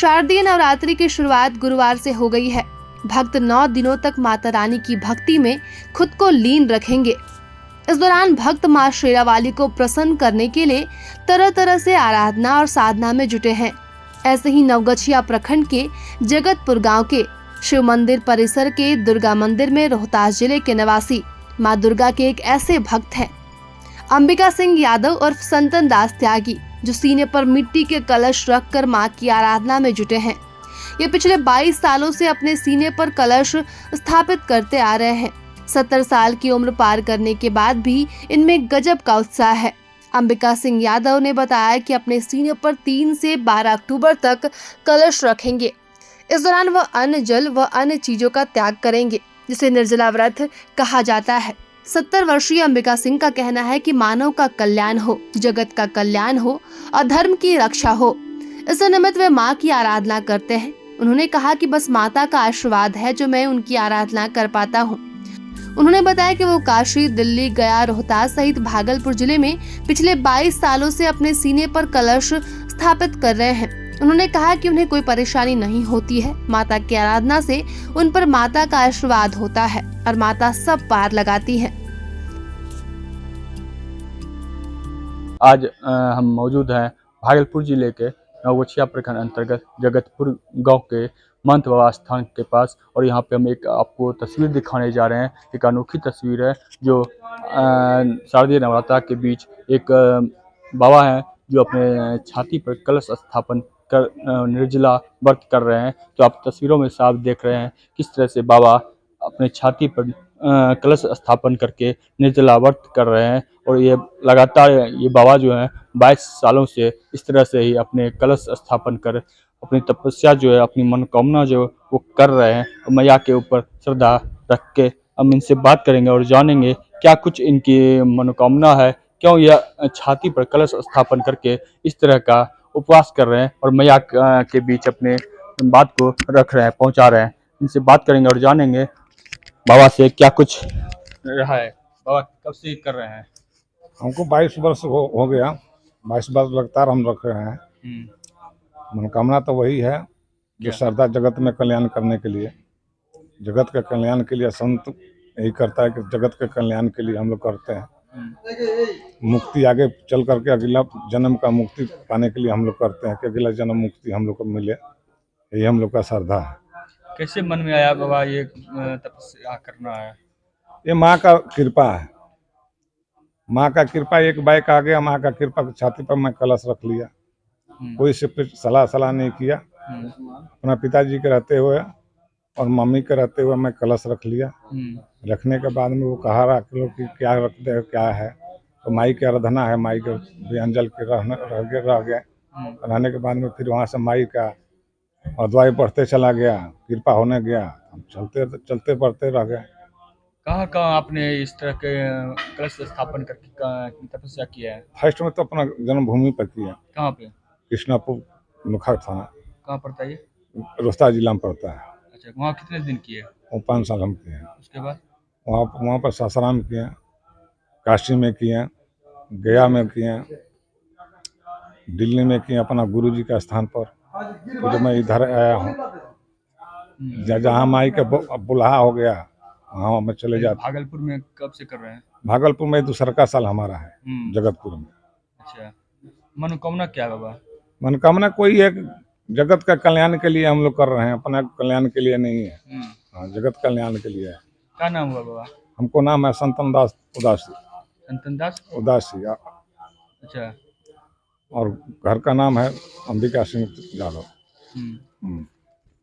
शारदीय नवरात्रि की शुरुआत गुरुवार से हो गई है। भक्त 9 दिनों तक माता रानी की भक्ति में खुद को लीन रखेंगे। इस दौरान भक्त मां शेरावाली को प्रसन्न करने के लिए तरह तरह से आराधना और साधना में जुटे हैं। ऐसे ही नवगछिया प्रखंड के जगतपुर गांव के शिव मंदिर परिसर के दुर्गा मंदिर में रोहतास जिले के निवासी मां दुर्गा के एक ऐसे भक्त हैं, अंबिका सिंह यादव और संतन दास त्यागी, जो सीने पर मिट्टी के कलश रखकर मां की आराधना में जुटे हैं। ये पिछले 22 सालों से अपने सीने पर कलश स्थापित करते आ रहे हैं। 70 साल की उम्र पार करने के बाद भी इनमें गजब का उत्साह है। अंबिका सिंह यादव ने बताया कि अपने सीने पर 3 से 12 अक्टूबर तक कलश रखेंगे। इस दौरान वह अन्न, जल व अन्य चीजों का त्याग करेंगे, जिसे निर्जला व्रत कहा जाता है। 70 वर्षीय अंबिका सिंह का कहना है कि मानव का कल्याण हो, जगत का कल्याण हो और धर्म की रक्षा हो। इस निमित्त वे माँ की आराधना करते हैं। उन्होंने कहा कि बस माता का आशीर्वाद है जो मैं उनकी आराधना कर पाता हूँ। उन्होंने बताया कि वो काशी, दिल्ली, गया, रोहतास सहित भागलपुर जिले में पिछले 22 सालों से अपने सीने पर कलश स्थापित कर रहे हैं। उन्होंने कहा कि उन्हें कोई परेशानी नहीं होती है। माता की आराधना से उन पर माता का आशीर्वाद होता है और माता सब पार लगाती है। आज हम मौजूद हैं भागलपुर जिले के नवगछिया प्रखंड अंतर्गत जगतपुर गांव के महंत बाबा स्थान के पास, और यहाँ पे हम एक आपको तस्वीर दिखाने जा रहे हैं। एक अनोखी तस्वीर है जो शारदीय नवरात्रा के बीच एक बाबा हैं जो अपने छाती पर कलश स्थापन कर निर्जला व्रत कर रहे हैं। तो आप तस्वीरों में साफ देख रहे हैं किस तरह से बाबा अपने छाती पर कलश स्थापन करके निर्जला व्रत कर रहे हैं। और ये लगातार ये बाबा जो हैं 22 सालों से इस तरह से ही अपने कलश स्थापन कर अपनी तपस्या जो है, अपनी मनोकामना जो वो कर रहे हैं। और मैया के ऊपर श्रद्धा रख के हम इनसे बात करेंगे और जानेंगे क्या कुछ इनकी मनोकामना है, क्यों यह छाती पर कलश स्थापन करके इस तरह का उपवास कर रहे हैं और मैया के बीच अपने बात को रख रहे हैं, पहुंचा रहे हैं। इनसे बात करेंगे और जानेंगे बाबा से क्या कुछ रहा है। बाबा कब से कर रहे हैं? हमको 22 वर्ष हो गया। 22 वर्ष लगातार हम रख रहे हैं। मनोकामना तो वही है जो श्रद्धा जगत में कल्याण करने के लिए, जगत के कल्याण के लिए संत यही करता है कि जगत के कल्याण के लिए हम लोग करते हैं। मुक्ति आगे चल करके अगला जन्म का मुक्ति पाने के लिए हम लोग करते हैं कि अगला जन्म मुक्ति हम लोग को मिले, यही हम लोग का श्रद्धा है। कैसे मन में आया बाबा ये तपस्या करना है? ये माँ का कृपा है। माँ का कृपा, एक बाइक आ गया, माँ का कृपा की छाती पर मैं कलश रख लिया। कोई से सलाह नहीं किया। अपना पिताजी के रहते हुए और मम्मी के रहते हुए मैं कलश रख लिया। रखने के बाद में वो कहा रख लो कि क्या रखते हो, क्या है, तो माई की आराधना है। माई के व्यंजल के रह गए। रहने के बाद में फिर वहाँ से माई का अदवाई बढ़ते चला गया, कृपा होने गया। हम चलते बढ़ते रह गए। कहाँ आपने इस तरह के कलश स्थापन करके तपस्या किया है? फर्स्ट में तो अपना जन्मभूमि पर किया। कहाँ पे? कृष्णापुर मुखा थाना। कहाँ पड़ता है ये? रोहतास जिला में पड़ता है। अच्छा, वहाँ कितने दिन किए? वो 5 साल हम किए हैं। उसके बाद वहाँ पर सासाराम किए, काशी में किए, गया में किए, दिल्ली में किए अपना गुरुजी का स्थान पर। तो जब मैं इधर आया हूँ, जहाँ माई का बुलाहा हो गया वहाँ मैं चले जाता। भागलपुर में कब से कर रहे हैं? भागलपुर में दूसरा का साल हमारा है, जगतपुर में। अच्छा, मनोकामना क्या है बाबा? मनोकामना कोई एक जगत का कल्याण के लिए हम लोग कर रहे हैं, अपना कल्याण के लिए नहीं है। हाँ, जगत कल्याण के लिए है। क्या नाम हुआ बाबा? हमको नाम है संतन दास उदासी। संतन दास उदासी। अच्छा, और घर का नाम है अंबिका सिंह यादव।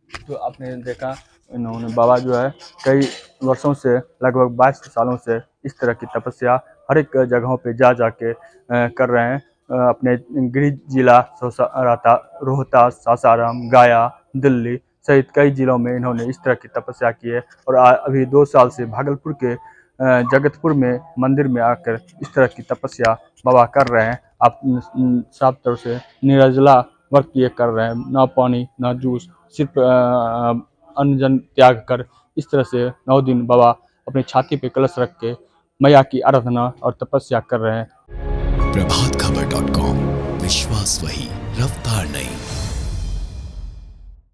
तो आपने देखा इन्होंने बाबा जो है कई वर्षों से, लगभग 22 सालों से इस तरह की तपस्या हर एक जगहों पे जा के कर रहे हैं। अपने गृह जिला रोहतास, सासाराम, गया, दिल्ली सहित कई जिलों में इन्होंने इस तरह की तपस्या की है। और अभी 2 साल से भागलपुर के जगतपुर में मंदिर में आकर इस तरह की तपस्या बाबा कर रहे हैं। आप साफ तौर से निर्जला व्रत ये कर रहे हैं, ना पानी ना जूस, सिर्फ अन्न जन त्याग कर इस तरह से 9 दिन बाबा अपने छाती पे कलश रख के मैया की आराधना और तपस्या कर रहे हैं। प्रभातखबर.com, विश्वास वही, रफ्तार नहीं।